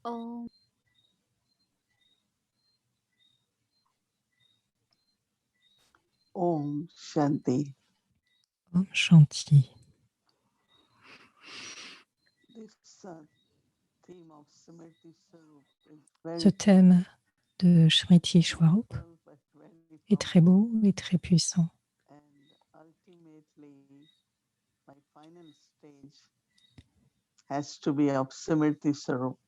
Om Om Shanti. Om Shanti. This theme of Smriti Swarup is Ce very thème de Smriti Swarup simple but very est très powerful. beau et très puissant. And ultimately, my final stage has to be of Smriti Swarup.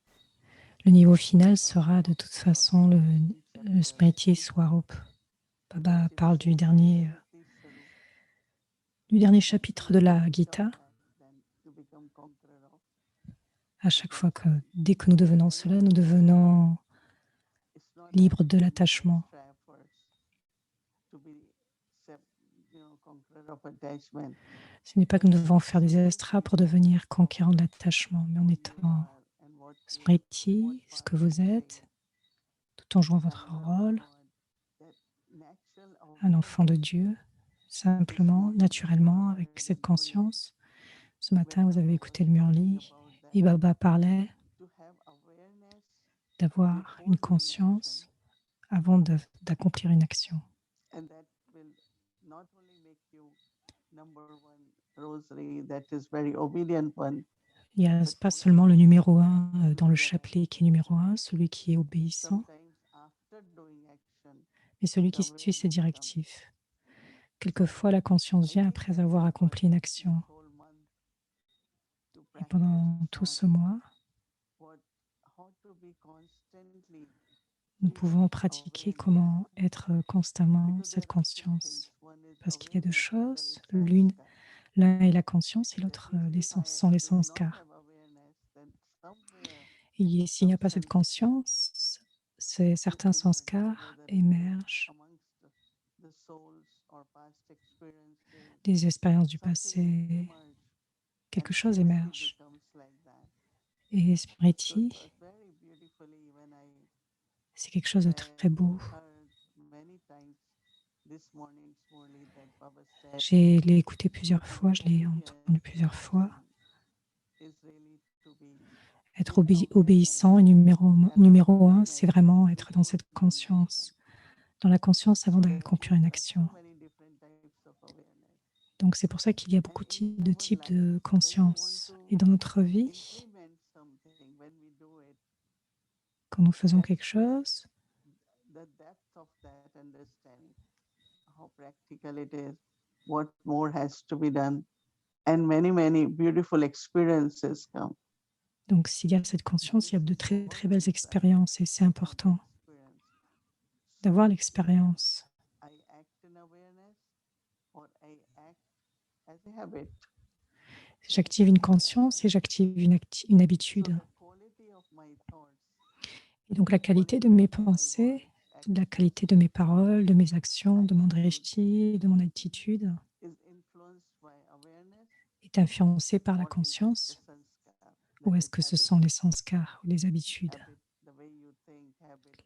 Le niveau final sera de toute façon le Smriti Swarup. Baba parle du dernier chapitre de la Gita. À chaque fois que, dès que nous devenons cela, nous devenons libres de l'attachement. Ce n'est pas que nous devons faire des astras pour devenir conquérants de l'attachement, mais en étant Smriti, ce que vous êtes, tout en jouant votre rôle, un enfant de Dieu, simplement, naturellement, avec cette conscience. Ce matin, vous avez écouté le Murli et Baba parlait d'avoir une conscience avant d'accomplir une action. Il n'y a pas seulement le numéro 1 dans le chapelet qui est numéro 1, celui qui est obéissant, mais celui qui suit ses directives. Quelquefois, la conscience vient après avoir accompli une action. Et pendant tout ce mois, nous pouvons pratiquer comment être constamment cette conscience. Parce qu'il y a deux choses, l'un est la conscience et l'autre sont les sanskars. Et s'il n'y a pas cette conscience, certains sanskars émergent des expériences du passé, quelque chose émerge. Et Smriti, c'est quelque chose de très beau. Je l'ai écouté plusieurs fois, je l'ai entendu plusieurs fois. Être obéissant et numéro 1, c'est vraiment être dans cette conscience, dans la conscience avant d'accomplir une action. Donc c'est pour ça qu'il y a beaucoup de types de conscience. Et dans notre vie, quand nous faisons quelque chose, what more has to be done, and many beautiful experiences come. Donc s'il y a cette conscience, il y a de très très belles expériences et c'est important d'avoir l'expérience. J'active une conscience et j'active une habitude. Et donc la qualité de mes pensées, la qualité de mes paroles, de mes actions, de mon drishti, de mon attitude est influencée par la conscience, ou est-ce que ce sont les sanskars ou les habitudes?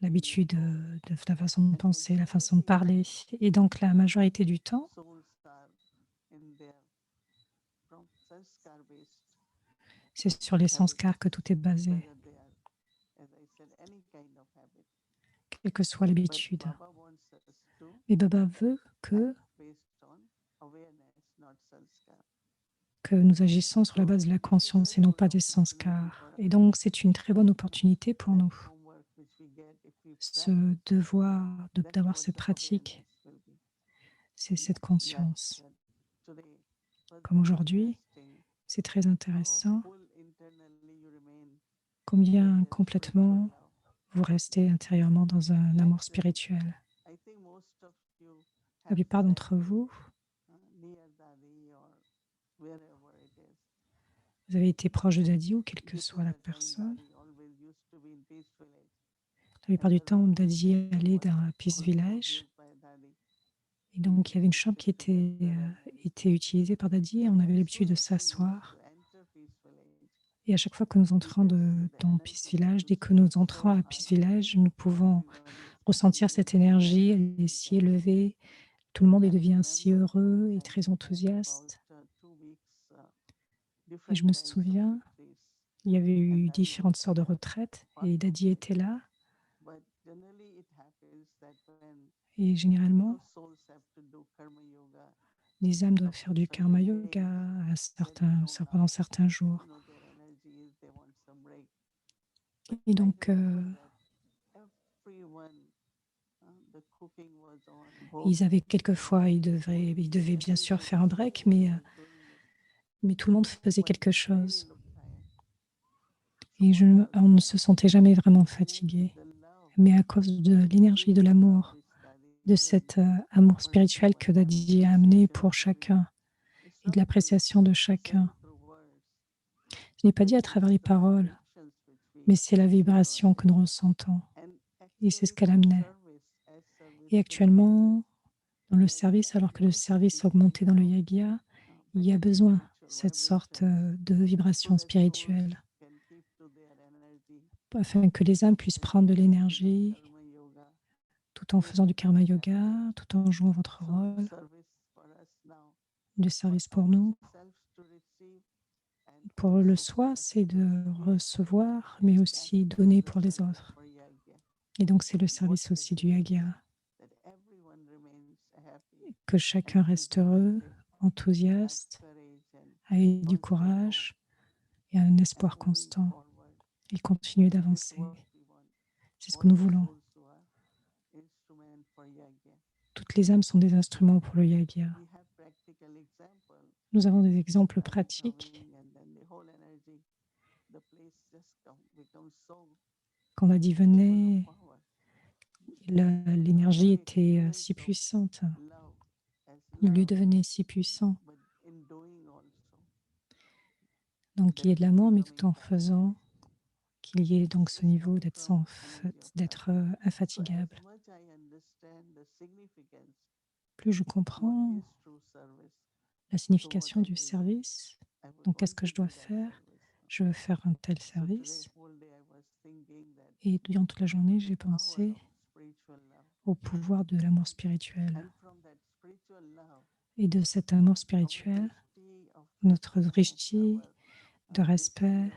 L'habitude de la façon de penser, la façon de parler. Et donc la majorité du temps, c'est sur les sanskars que tout est basé, quelle que soit l'habitude. Mais Baba veut que nous agissons sur la base de la conscience et non pas des sanskars. Et donc, c'est une très bonne opportunité pour nous, ce devoir d'avoir cette pratique, c'est cette conscience. Comme aujourd'hui, c'est très intéressant combien complètement vous restez intérieurement dans un amour spirituel. La plupart d'entre vous, vous avez été proche de Dadi ou quelle que soit la personne. La plupart du temps, Dadi allait dans un Peace Village. Et donc, il y avait une chambre qui était utilisée par Dadi et on avait l'habitude de s'asseoir. Et à chaque fois que nous entrons dans Peace Village, dès que nous entrons à Peace Village, nous pouvons ressentir cette énergie, elle est si élevée. Tout le monde devient si heureux et très enthousiaste. Et je me souviens, Il y avait eu différentes sortes de retraites et Dadi était là. Et généralement, les âmes doivent faire du karma yoga pendant certains jours. Et donc, ils avaient quelquefois, ils devaient bien sûr faire un break, mais tout le monde faisait quelque chose. Et on ne se sentait jamais vraiment fatigué. Mais à cause de l'énergie, de l'amour, de cet amour spirituel que Dadi a amené pour chacun et de l'appréciation de chacun, je n'ai pas dit à travers les paroles, mais c'est la vibration que nous ressentons. Et c'est ce qu'elle amenait. Et actuellement, dans le service, alors que le service a augmenté dans le yagya, il y a besoin de cette sorte de vibration spirituelle afin que les âmes puissent prendre de l'énergie tout en faisant du karma yoga, tout en jouant votre rôle de service pour nous. Pour le soi, c'est de recevoir, mais aussi donner pour les autres. Et donc, c'est le service aussi du yagya. Que chacun reste heureux, enthousiaste, ait du courage et un espoir constant et continuer d'avancer. C'est ce que nous voulons. Toutes les âmes sont des instruments pour le yagya. Nous avons des exemples pratiques. Quand on a dit venez, l'énergie était si puissante. Le lieu devenait si puissant. Donc qu'il y ait de l'amour, mais tout en faisant qu'il y ait donc ce niveau d'être infatigable. Plus je comprends la signification du service, donc qu'est-ce que je dois faire? Je veux faire un tel service. Et durant toute la journée, j'ai pensé au pouvoir de l'amour spirituel. Et de cet amour spirituel, notre drishti de respect,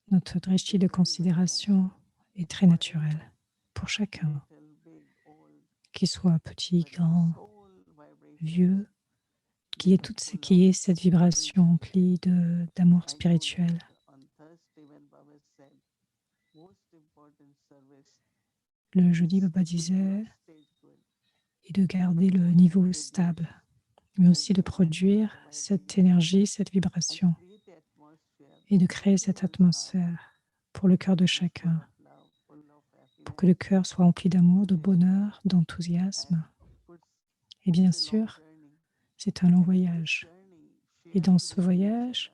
notre drishti de considération est très naturel pour chacun, qu'il soit petit, grand, vieux, qu'il y ait cette vibration emplie d'amour spirituel. Le jeudi, Baba disait, et de garder le niveau stable, mais aussi de produire cette énergie, cette vibration, et de créer cette atmosphère pour le cœur de chacun, pour que le cœur soit rempli d'amour, de bonheur, d'enthousiasme. Et bien sûr, c'est un long voyage. Et dans ce voyage,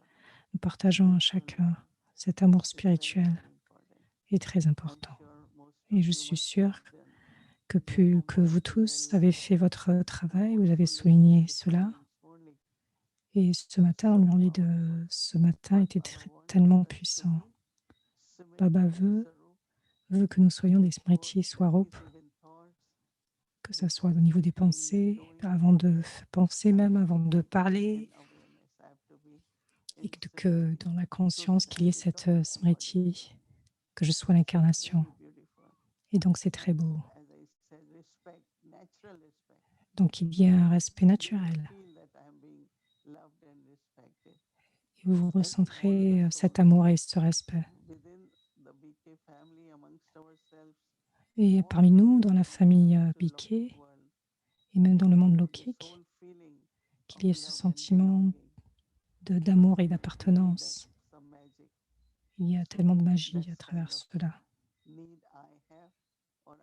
nous partageons à chacun cet amour spirituel est très important. Et je suis sûre que vous tous avez fait votre travail, vous avez souligné cela. Et ce matin, le Murli de ce matin était tellement puissant. Baba veut que nous soyons des Smriti Swarup, que ce soit au niveau des pensées, avant de penser même, avant de parler, et que dans la conscience qu'il y ait cette Smriti, que je sois l'incarnation. Et donc c'est très beau. Donc il y a un respect naturel. Et vous ressentirez cet amour et ce respect. Et parmi nous, dans la famille Biké, et même dans le monde lokique, qu'il y ait ce sentiment d'amour et d'appartenance. Il y a tellement de magie à travers cela.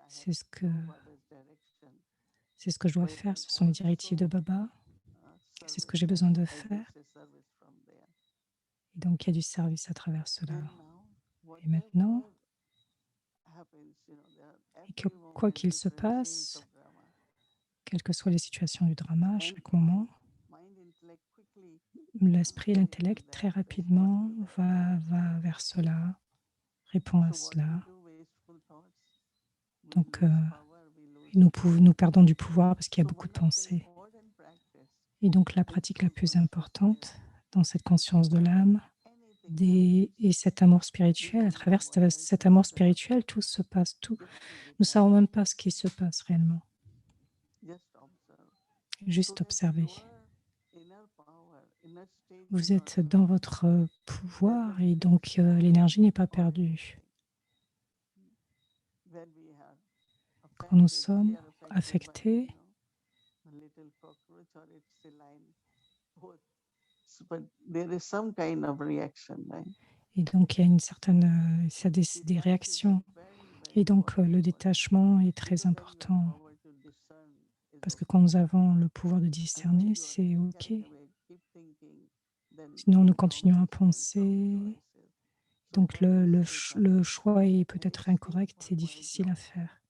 C'est ce que je dois faire, ce sont les directives de Baba. C'est ce que j'ai besoin de faire. Et donc, il y a du service à travers cela. Et maintenant, quoi qu'il se passe, quelles que soient les situations du drama, à chaque moment, l'esprit et l'intellect, très rapidement, va vers cela, répond à cela. Donc, nous perdons du pouvoir parce qu'il y a beaucoup de pensées. Et donc, la pratique la plus importante dans cette conscience de l'âme, et cet amour spirituel, à travers cet amour spirituel, tout se passe, tout. Nous ne savons même pas ce qui se passe réellement. Juste observer. Vous êtes dans votre pouvoir et donc l'énergie n'est pas perdue. Quand nous sommes affectés, et donc il y a une certaine, ça a des réactions. Et donc le détachement est très important parce que quand nous avons le pouvoir de discerner, c'est OK. Sinon, nous continuons à penser. Donc le choix est peut-être incorrect, c'est difficile à faire.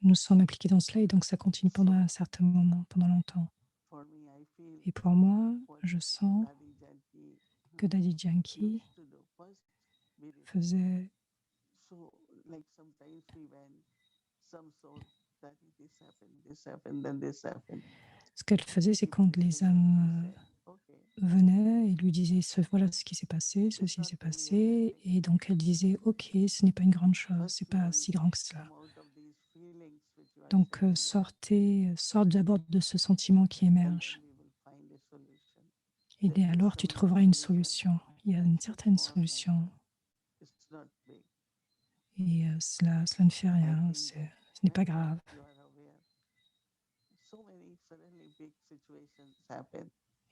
Nous sommes impliqués dans cela et donc ça continue pendant un certain moment, pendant longtemps. Et pour moi, je sens que Daddy Yankee faisait ce qu'elle faisait, c'est quand les âmes venaient et lui disaient voilà ce qui s'est passé, ceci s'est passé, et donc elle disait ok, ce n'est pas une grande chose, c'est pas si grand que cela. Donc sort d'abord de ce sentiment qui émerge. Et dès alors tu trouveras une solution. Il y a une certaine solution. Et cela ne fait rien, ce n'est pas grave.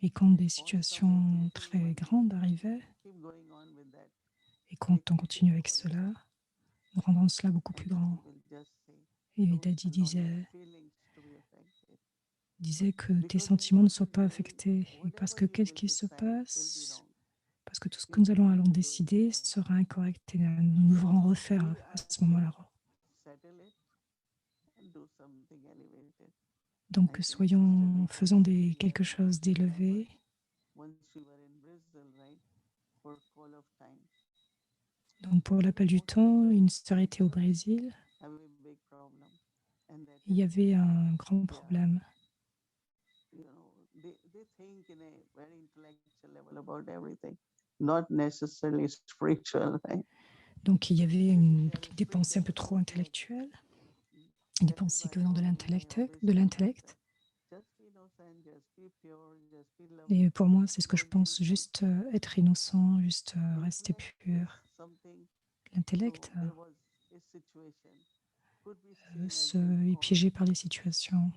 Et quand des situations très grandes arrivaient, et quand on continue avec cela, nous rendons cela beaucoup plus grand. Et Daddy disait que tes sentiments ne soient pas affectés. Et parce que qu'est-ce qui se passe? Parce que tout ce que nous allons décider sera incorrect et nous devrons refaire à ce moment-là. Donc faisons quelque chose d'élevé. Donc pour l'appel du temps, une sœur était au Brésil. Il y avait un grand problème. Donc il y avait des pensées un peu trop intellectuelles, des pensées venant de l'intellect. Et pour moi, c'est ce que je pense, juste être innocent, juste rester pur. L'intellect est piégé par les situations.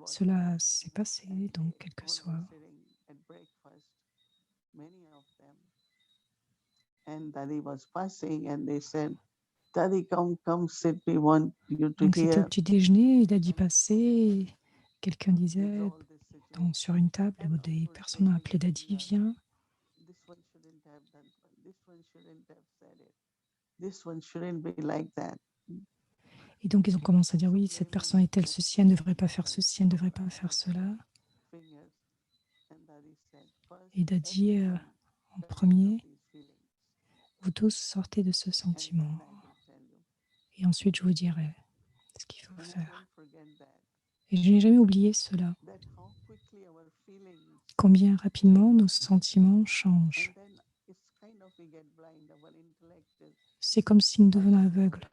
Cela s'est passé, donc quel que soit. Donc c'était au petit déjeuner, il a dit passer. Quelqu'un disait sur une table, des personnes ont appelé Daddy, viens. Et donc ils ont commencé à dire oui, cette personne est-elle ceci, elle ne devrait pas faire ceci, elle ne devrait pas faire cela. Et Daddy, en premier, vous tous sortez de ce sentiment. Et ensuite, je vous dirai ce qu'il faut faire. Et je n'ai jamais oublié cela. Combien rapidement nos sentiments changent. C'est comme si nous devenions aveugles.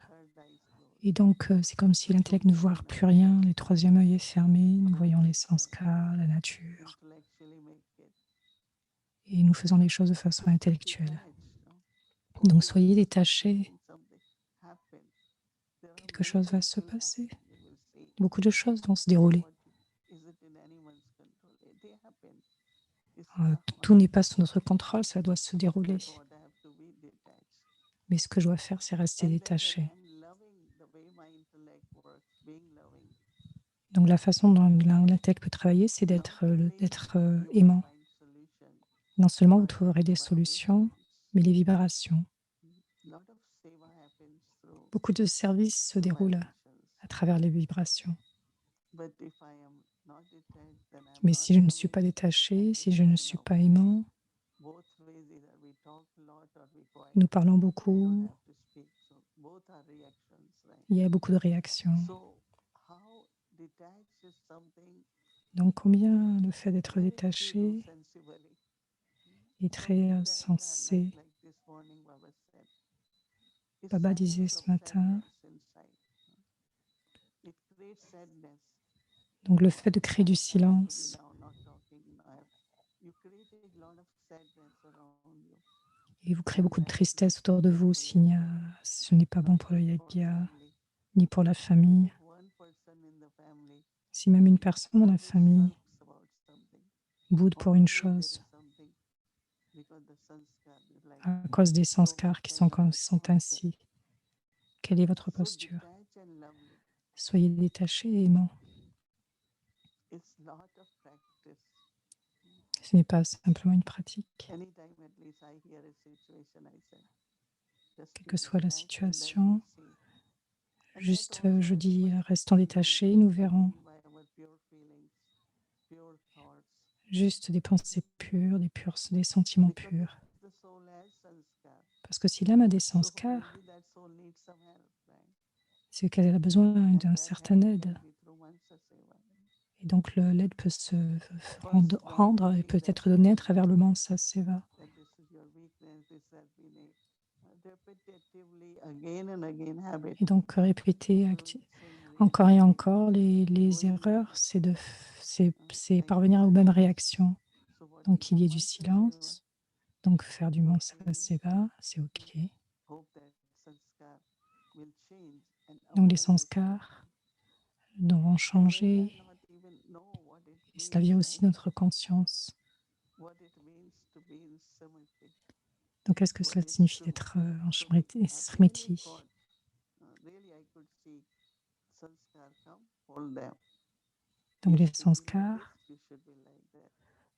Et donc, c'est comme si l'intellect ne voit plus rien, le troisième œil est fermé, nous voyons les sanskars, la nature. Et nous faisons les choses de façon intellectuelle. Donc, soyez détachés. Quelque chose va se passer. Beaucoup de choses vont se dérouler. Tout n'est pas sous notre contrôle, ça doit se dérouler. Mais ce que je dois faire, c'est rester détaché. Donc la façon dont l'intellect peut travailler, c'est d'être aimant. Non seulement vous trouverez des solutions, mais les vibrations. Beaucoup de services se déroulent à travers les vibrations. Mais si je ne suis pas détaché, si je ne suis pas aimant, nous parlons beaucoup, il y a beaucoup de réactions. Donc combien le fait d'être détaché est très sensé. Baba disait ce matin, donc le fait de créer du silence, et vous créez beaucoup de tristesse autour de vous ce n'est pas bon pour le yagya, ni pour la famille. Si même une personne dans la famille boude pour une chose, à cause des sanskars qui sont ainsi, quelle est votre posture? Soyez détaché et aimant. Ce n'est pas simplement une pratique. Quelle que soit la situation, juste je dis restons détachés, nous verrons. Juste des pensées pures, des sentiments purs. Parce que si l'âme a des sanskars, c'est qu'elle a besoin d'une certaine aide. Et donc l'aide peut se rendre et peut être donnée à travers le mansa seva. Et donc répéter encore et encore les erreurs, c'est parvenir aux mêmes réactions. Donc qu'il y ait du silence, donc faire du mansa seva, c'est OK. Donc les sanskars devront changer. Et cela vient aussi de notre conscience. Donc, qu'est-ce que cela signifie d'être en smriti? Donc, les sanskars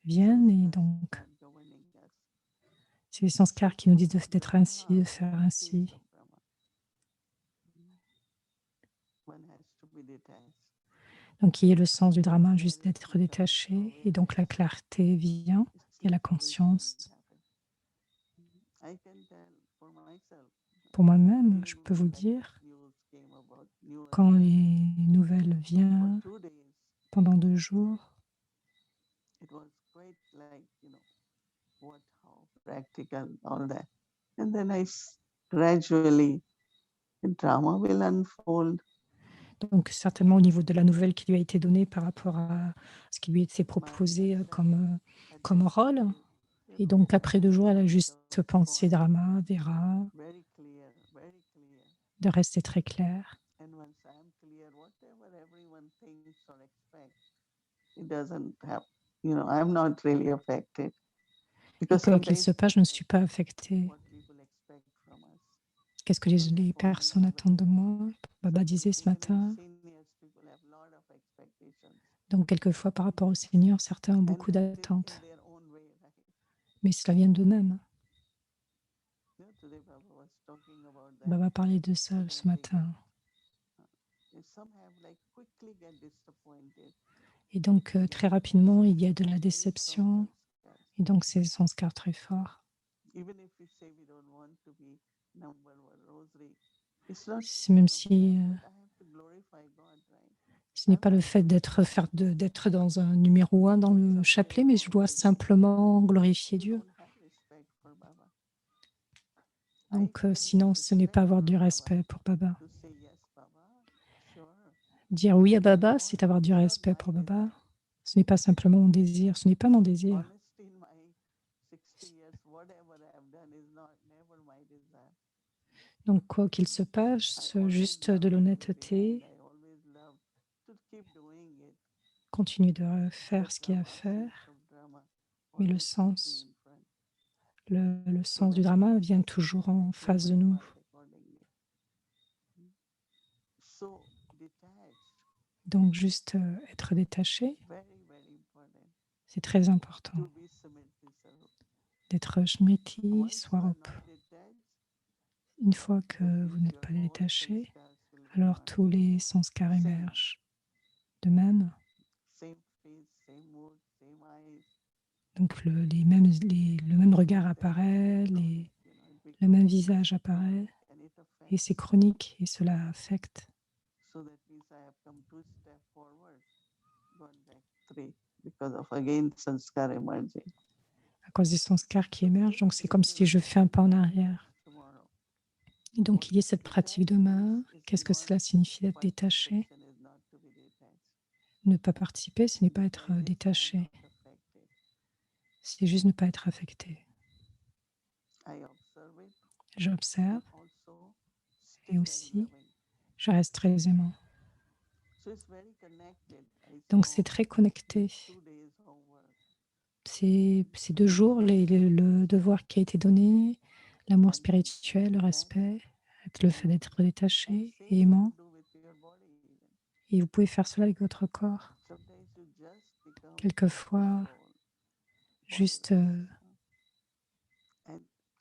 viennent et donc, c'est les sanskars qui nous disent d'être ainsi, de faire ainsi. Donc, il y a le sens du drama, juste d'être détaché. Et donc, la clarté vient, il y a la conscience. Pour moi-même, je peux vous dire, quand les nouvelles viennent pendant 2 jours, practical, all that. And then gradually, the drama will unfold. Donc certainement au niveau de la nouvelle qui lui a été donnée par rapport à ce qui lui était proposé comme rôle. Et donc après 2 jours, elle a juste pensé drama, vera, de rester très clair. Et quoi qu'il se passe, je ne suis pas affectée. Qu'est-ce que les personnes attendent de moi? Baba disait ce matin. Donc quelquefois par rapport au Seigneur, certains ont beaucoup d'attentes. Mais cela vient d'eux-mêmes. Baba parlait de ça ce matin. Et donc très rapidement, il y a de la déception. Et donc c'est sanskar très fort. Même si ce n'est pas le fait d'être dans un numéro 1 dans le chapelet, mais je dois simplement glorifier Dieu. Donc sinon, ce n'est pas avoir du respect pour Baba. Dire oui à Baba, c'est avoir du respect pour Baba. Ce n'est pas simplement mon désir, ce n'est pas mon désir. Donc quoi qu'il se passe, juste de l'honnêteté, continuer de faire ce qu'il y a à faire, mais le sens du drama vient toujours en face de nous. Donc juste être détaché, c'est très important. D'être smriti, swarup. Une fois que vous n'êtes pas détaché, alors tous les sanskars émergent. De même, donc le même regard apparaît, le même visage apparaît, et c'est chronique et cela affecte. because of again sanskar emerging. À cause des sanskars qui émergent, donc c'est comme si je fais un pas en arrière. Tomorrow. Et donc, il y a cette pratique demain. Qu'est-ce que cela signifie d'être détaché? Participation is not to be detached. Ne pas participer, ce n'est pas être détaché. C'est juste ne pas être affecté. I observe it J'observe and also et stay aussi, loving. je reste très aimant. So it's very connected. I Donc, saw c'est très connecté. 2 days homework. Ces 2 jours, le devoir qui a été donné, l'amour spirituel, le respect, le fait d'être détaché et Same you aimant. could do with your body even. Et vous pouvez faire cela avec votre corps. Sometimes you just become Quelquefois, soul, juste and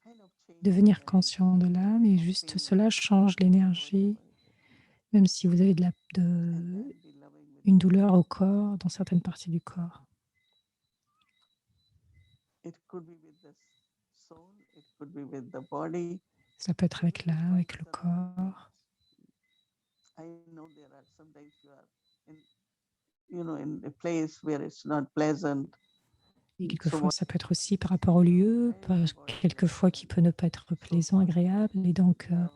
kind of change the devenir energy conscient de l'âme et of juste feeling, cela change l'énergie, whatever it is, même si vous avez and then be loving with une the douleur au body. corps, dans certaines parties du corps. It could be with the soul, it could be with the body. Ça peut être avec l'âme, avec le corps. I know there are sometimes you are in a place where it's not pleasant. Et So quelquefois, what ça peut être aussi par rapport au lieu, quelquefois qui peut ne pas être plaisant, agréable. Et donc, love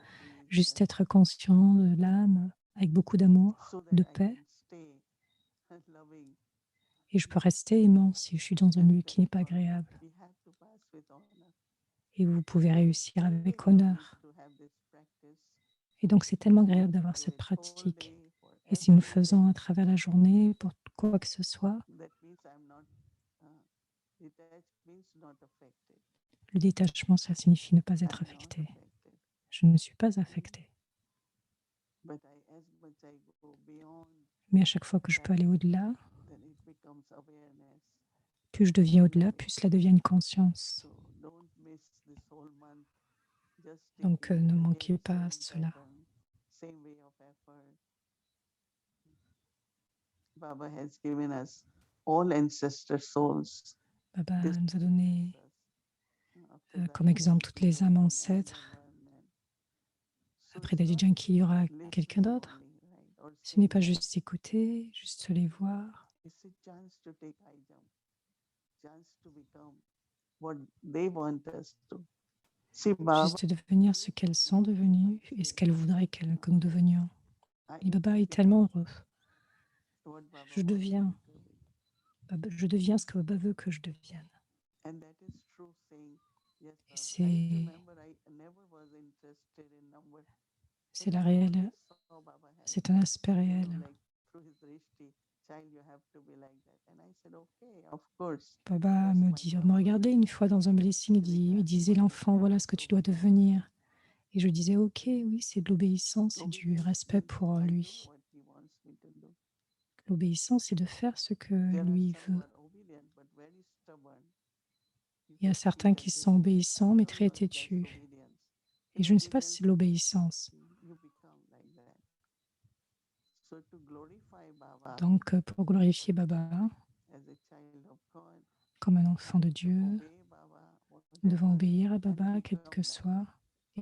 juste is être conscient de l'âme avec beaucoup d'amour, so that de I paix. can stay loving. Et je peux rester aimant si je suis dans un lieu qui n'est pas agréable. We have to pass with honor. Et vous pouvez réussir Very avec lovely honneur. to have this practice. Et donc, c'est tellement agréable We d'avoir do cette it whole pratique. day for Et si nous le everything. faisons à travers la journée, pour quoi que ce soit, That means I'm not detached means not affected. le détachement, ça signifie ne pas I'm être not affecté. affected. Je ne suis pas affecté. But as much I go beyond, Mais à chaque fois que je peux aller au-delà, then it becomes awareness. plus je deviens au-delà, plus cela devient une conscience. So don't miss this whole month. Just Donc, taking ne again manquez pas same cela. pattern, same way of effort. Baba has given us all ancestor souls. Baba This nous a donné after that, comme exemple toutes les âmes come ancêtres. another one, and so Après it's not Daddy Yankee, il y aura quelqu'un listening d'autre. only, right? Or Ce n'est seeing pas them. juste écouter, juste les voir. It's a chance to take high jump, chance to become what they want us to. See, Baba, Juste devenir ce qu'elles sont devenues et ce qu'elles voudraient que nous devenions. Et Baba est tellement heureux. what Baba Je wants deviens, me to be. je deviens ce que Baba veut que je devienne. And that is true saying, yes, Et Baba. I c'est remember I never was interested in number. c'est But la I réelle, always saw Baba had, c'est un aspect réel. like through his drishti, child, you have to be like that. And I said, okay, of course. Baba That's me my me Baba. regardait une fois dans un blessing, il disait l'enfant, voilà ce que tu dois devenir. Et je disais, ok, oui, c'est de l'obéissance, c'est du Obedience respect means pour I do lui. what he wants me to do. L'obéissance, c'est de faire ce que There are lui some who veut. are obedient but very stubborn. You Il y a just see certains that qui this sont obéissants, mais how très much that's têtus. obedience. Et In je ne sais pas si obedience, c'est l'obéissance. you become like that. So to glorify Baba Donc, pour glorifier Baba as a child of God, comme un enfant de to Dieu, obey Baba, nous devons whatever, obéir à and Baba, quel become que that. soit,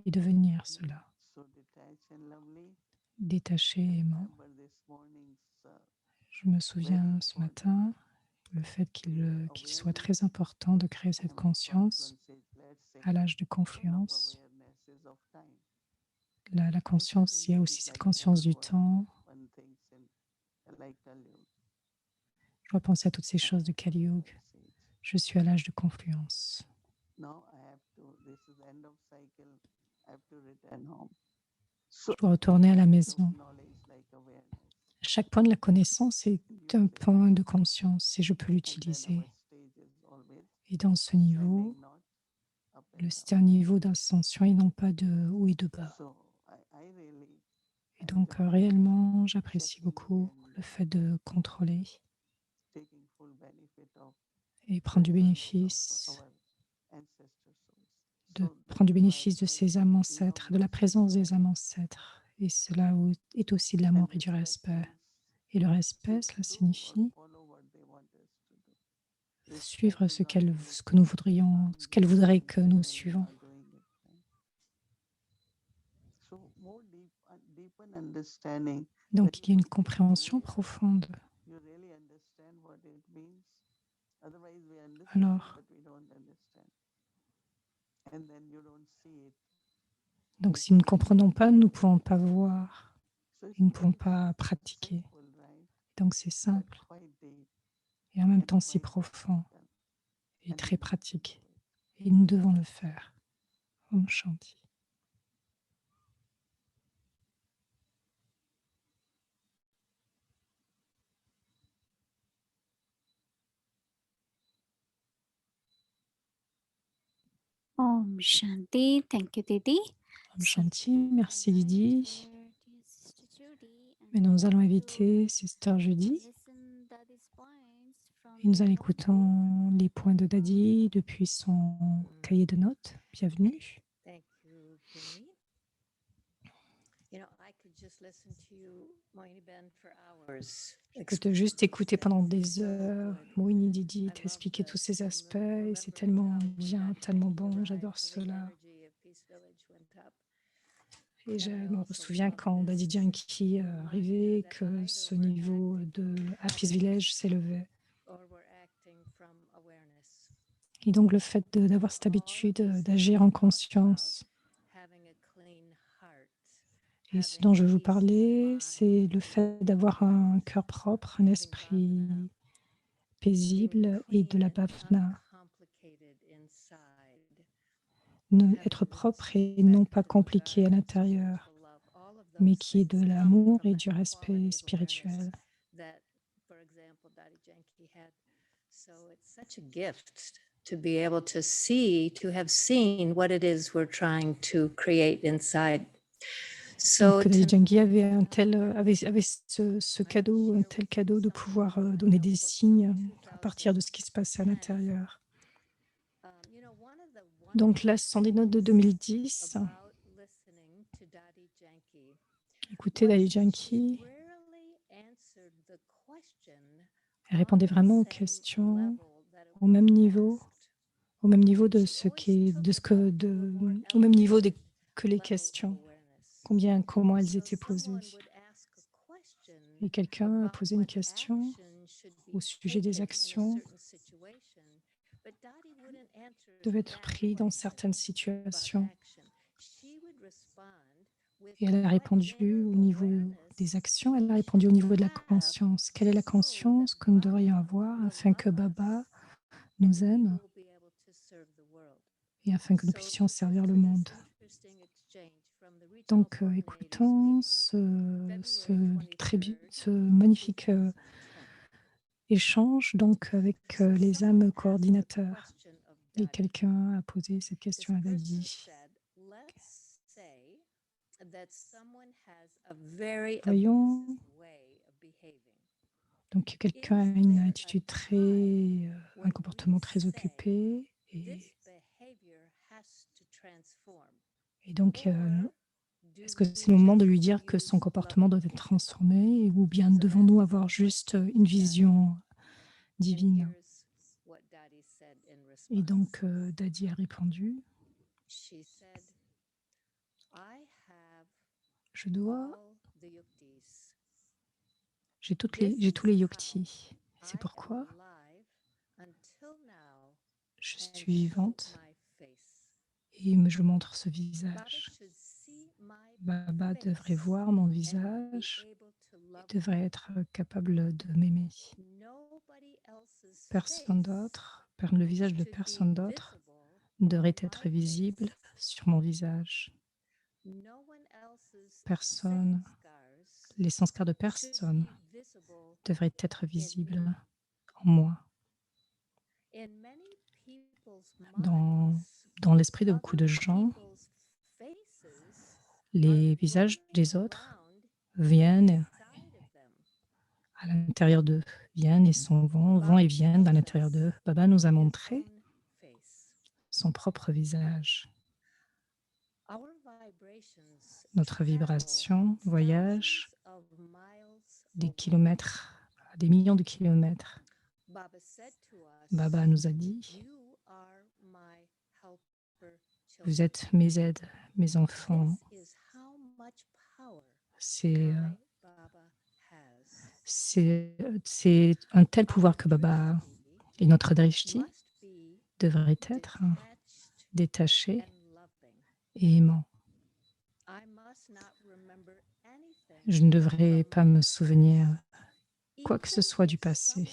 et devenir cela. So detached and lovely. Détaché et I aimant. remember this morning's Je me very souviens ce important matin, le fait qu'il soit très important de créer cette conscience says, let's say, à l'âge de of confluence. awareness is of time. La conscience, il y a aussi cette conscience du temps. One things in like Kali Je dois penser à toutes ces choses de Kali Yuga. Yuga. Je suis à l'âge de confluence. Now I have to, this is the end of cycle, I have to return home. So Je dois retourner à la maison. knowledge like awareness. Chaque point de la connaissance est un point de conscience et je peux l'utiliser. Stage is always Et dans ce niveau, ascending, not up and c'est un niveau d'ascension et non pas de haut et de bas. So I really Et donc, enjoy réellement, j'apprécie checking beaucoup le and fait de contrôler taking full benefit of et prendre du presence bénéfice, of our ancestor souls. de So prendre du that's why bénéfice de I ces âmes love ancêtres, de la this présence des respect âmes ancêtres. Et cela est aussi de l'amour and et du respect respect. means Et le respect, to cela do or signifie follow what they want us to do. Respect suivre is not only ce que nous voudrions, I'm ce qu'elles doing voudraient it que nous and suivons. not doing it. Right? So more deepen understanding. Donc, il y a une compréhension profonde. You really understand what it means. Otherwise, we understand, Alors, but we don't understand. And then you don't see it. donc si nous ne comprenons pas, nous ne pouvons pas voir So et it's nous ne pouvons very pas pratiquer. simple, right? Donc c'est But simple quite deep et en même and temps si quite profond practical. et And très we need to pratique. do it. Et nous devons le faire. Om Shanti. Om Shanti. Thank you, Didi. Om Shanti. Merci Lydie. Mais nous allons inviter Sister Judy et nous allons écouter les points de Dadi depuis son cahier de notes. Bienvenue. Thank you, Jimmy. You know, I could just listen to you, Moini Ben, for hours. Je peux te juste écouter pendant des heures. Moini Didi t'expliquer tous ces aspects et c'est tellement bien, tellement bon. J'adore cela. Et je me souviens quand Dadi Janki arrivait, que ce niveau de Happy's Village s'élevait. Et donc le fait d'avoir cette habitude d'agir en conscience. Et ce dont je vais vous parler, c'est le fait d'avoir un cœur propre, un esprit paisible et de la bhavana. Être propre et non pas compliqué à l'intérieur, mais qui est de l'amour et du respect spirituel. So it's such a gift to be able to see, to have seen what it is we're trying to create inside. So Donc, Dadi Janki avait ce cadeau, un tel cadeau de pouvoir donner des signes à partir de ce qui se passait à l'intérieur. Donc là, ce sont des notes de 2010. Écoutez Dadi Janki. Elle répondait vraiment aux questions au même niveau de ce qui est, au même niveau que les questions. Comment elles étaient posées. Et quelqu'un a posé une question au sujet des actions devaient être prises dans certaines situations. Et elle a répondu au niveau des actions, elle a répondu au niveau de la conscience. Quelle est la conscience que nous devrions avoir afin que Baba nous aime et afin que nous puissions servir le monde. Donc, écoutons ce magnifique échange donc, avec les âmes coordinateurs. Et quelqu'un a posé cette question à Dadi. Voyons. Donc, quelqu'un a une attitude un comportement très occupé. Et donc, est-ce que c'est le moment de lui dire que son comportement doit être transformé ou bien devons-nous avoir juste une vision divine? Et donc, Dadi a répondu, j'ai tous les yuktis. C'est pourquoi je suis vivante et je montre ce visage. Baba devrait voir mon visage et devrait être capable de m'aimer. Personne d'autre, le visage de personne d'autre devrait être visible sur mon visage. Personne, les sanskars de personne devraient être visibles en moi. Dans l'esprit de beaucoup de gens, les visages des autres viennent à l'intérieur d'eux, viennent et vont et viennent à l'intérieur d'eux. Baba nous a montré son propre visage. Notre vibration voyage des kilomètres à des millions de kilomètres. Baba nous a dit, vous êtes mes aides, mes enfants. c'est un tel pouvoir que Baba a. Et notre drishti devrait être détaché et aimant. Je ne devrais pas me souvenir quoi que ce soit du passé,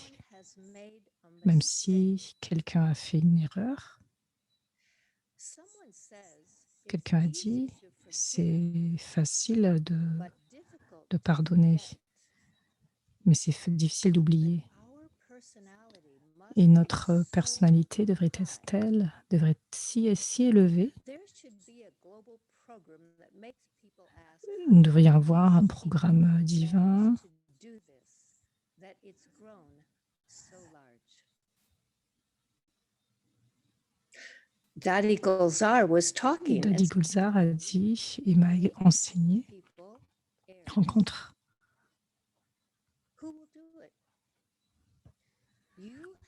même si quelqu'un a fait une erreur. Quelqu'un a dit, c'est facile de pardonner, mais c'est difficile d'oublier. Et notre personnalité devrait être telle, devrait être si élevée. Nous devrions avoir un programme divin. Dadi Gulzar was talking. Dadi Gulzar a dit et m'a enseigné, rencontre.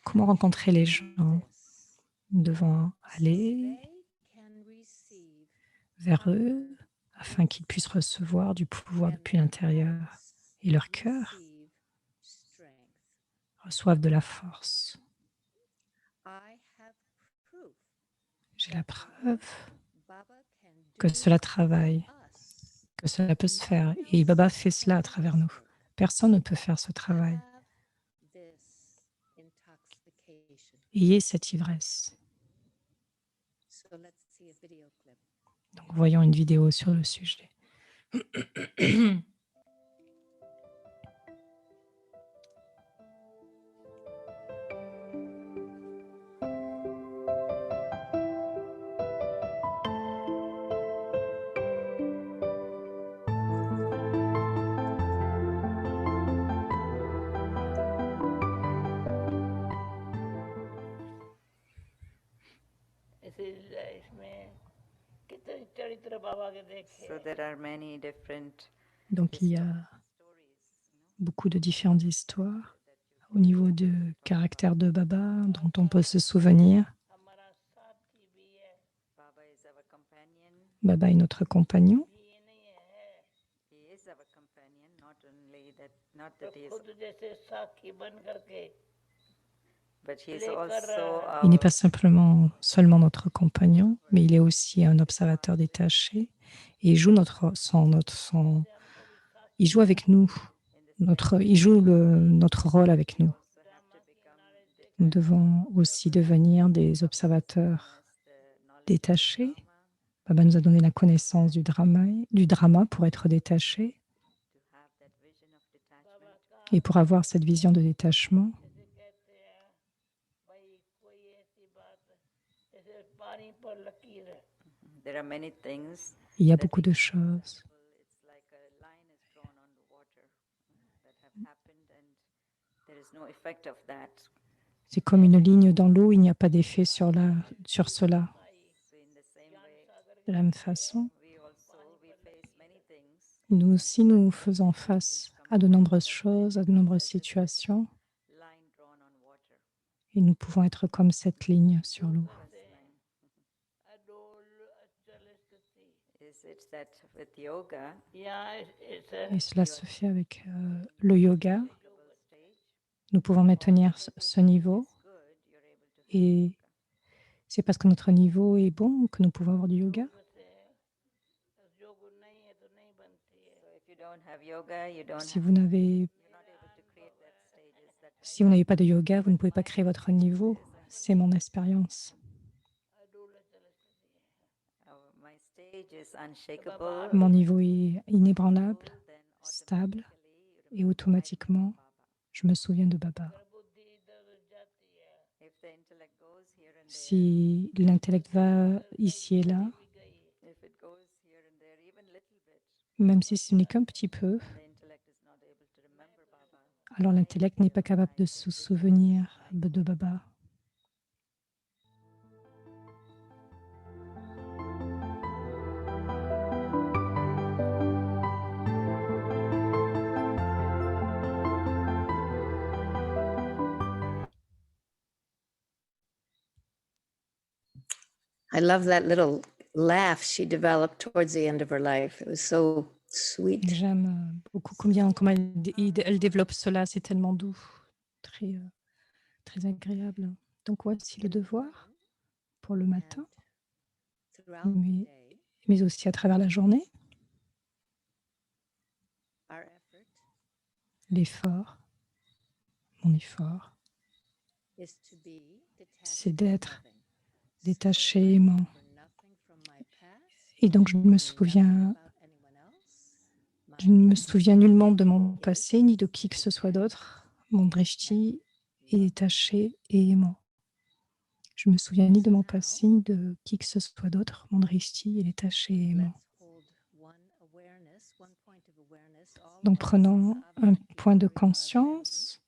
Comment rencontrer les gens? Nous devons aller vers eux afin qu'ils puissent recevoir du pouvoir depuis l'intérieur et leur cœur reçoivent de la force. J'ai la preuve que cela travaille, que cela peut se faire. Et Baba fait cela à travers nous. Personne ne peut faire ce travail. Ayez cette ivresse. Donc, voyons une vidéo sur le sujet. So there are many different Donc, il y a beaucoup de différentes histoires au niveau du caractère de Baba dont on peut se souvenir. Baba is our companion. Baba est notre compagnon. He is our companion, not only that, not that he is, but he is also Il n'est our pas seulement notre compagnon, mais il est aussi un observateur détaché et il joue il joue avec nous, il joue notre rôle avec nous. Nous devons aussi devenir des observateurs détachés. Baba nous a donné la connaissance du drama pour être détaché to have that vision of detachment. et pour avoir cette vision de détachement. There are many things. Il y a beaucoup de choses. It's like a line is drawn on the water that have happened, and there is no effect of that. C'est comme une ligne dans l'eau, il n'y a pas d'effet sur cela. So in the same way, De la même façon, we face many things. nous aussi, nous faisons face à de nombreuses choses, à de nombreuses situations, Line drawn on water. et nous pouvons être comme cette ligne sur l'eau. Is it that with yoga, Et cela se fait avec le yoga. Nous pouvons maintenir ce niveau, et c'est parce que notre niveau est bon que nous pouvons avoir du yoga. if you don't have yoga, you don't Si vous n'avez pas de yoga, vous ne pouvez pas créer votre niveau. C'est mon expérience. my stage is unshakable. Mon niveau est inébranlable, stable, et automatiquement, je me souviens de Baba. If the intellect goes here and there, Si l'intellect va ici et là, if it goes here and there, even little bit, même si ce n'est qu'un petit peu, the intellect is not able to remember Baba. alors l'intellect n'est pas capable de se souvenir de Baba. I love that little laugh she developed towards the end of her life. It was so sweet. Et j'aime beaucoup comment elle développe cela, c'est tellement doux, très, très agréable. Donc voici le devoir pour le matin, Throughout the mais, day, mais aussi à travers la journée, our effort l'effort, mon effort, is to be c'est detached and d'être loving. détaché So et I aimant. remember nothing from my past, Et donc je ne me nothing souviens, about anyone else. je ne me souviens nullement de mon gaze passé ni de qui que ce soit d'autre. Mon drishti est détaché et aimant. Je me souviens ni de mon passé ni de qui que ce soit d'autre. Mon drishti est détaché et aimant. Let's hold one awareness, one point of awareness, all Donc of us prenons un Avyakti point de Parivar family. conscience,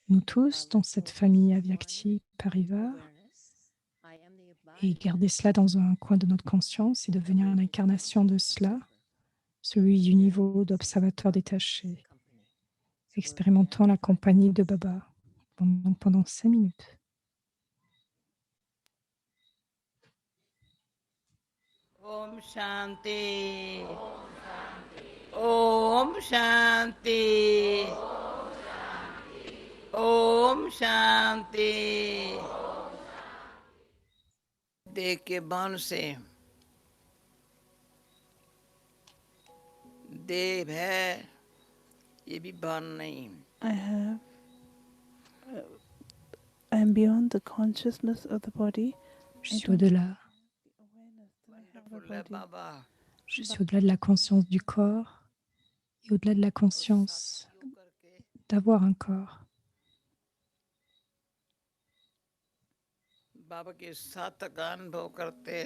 nous tous, dans Let's cette hold famille just Avyakti one point of Parivar, awareness. I am the et embodiment garder cela dans un coin de notre conscience et devenir of l'incarnation de cela, observer. celui du niveau d'observateur détaché, expérimentant la compagnie de Baba pendant 5 minutes. Om Shanti. Om Shanti. Om Shanti. देह के बन से देह है ये भी बन नहीं. I am beyond the consciousness of the body. Je suis au-delà. Wonderful है बाबा. Je suis au-delà de la conscience du corps et au-delà de la conscience साथियों करके d'avoir un corps. बाबा के साथ का अनुभव करते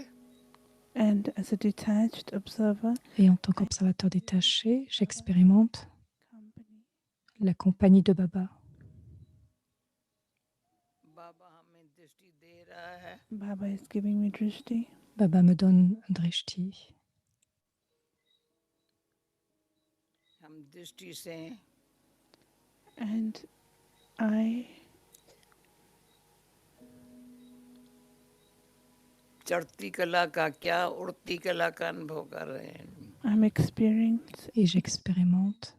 And as a detached observer, Et en tant qu'observateur détaché, j'expérimente company, la compagnie de Baba. बाबा हमें दृष्टि दे रहा है. Baba is giving me drishti, Baba me donne un drishti. हम दृष्टि से and I चढ़ती कला का क्या उड़ती कला का अनुभव कर रहे हैं. am experiencing Et j'expérimente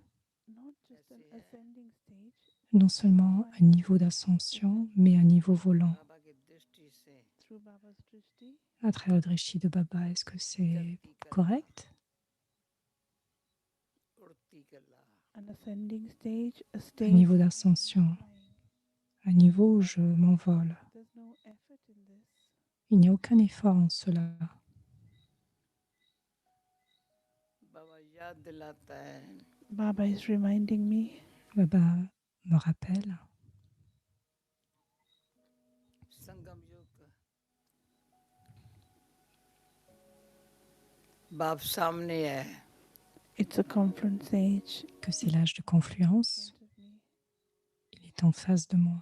not just an ascending stage, non seulement un niveau d'ascension, mais un niveau volant बाबा की दृष्टि से through Baba's drishti, à travers le drishti de Baba. Est-ce que c'est चढ़ती कला correct? उड़ती कला. an ascending stage, a Un stage niveau d'ascension, un niveau où je m'envole. there's no effort in this. Il n'y a aucun effort en cela. बाबा याद दिलाता है. Baba is reminding me Baba me rappelle संगम युग बाप सामने है. it's a conference age. que c'est l'âge de confluence. In front of me. Il est en face de moi.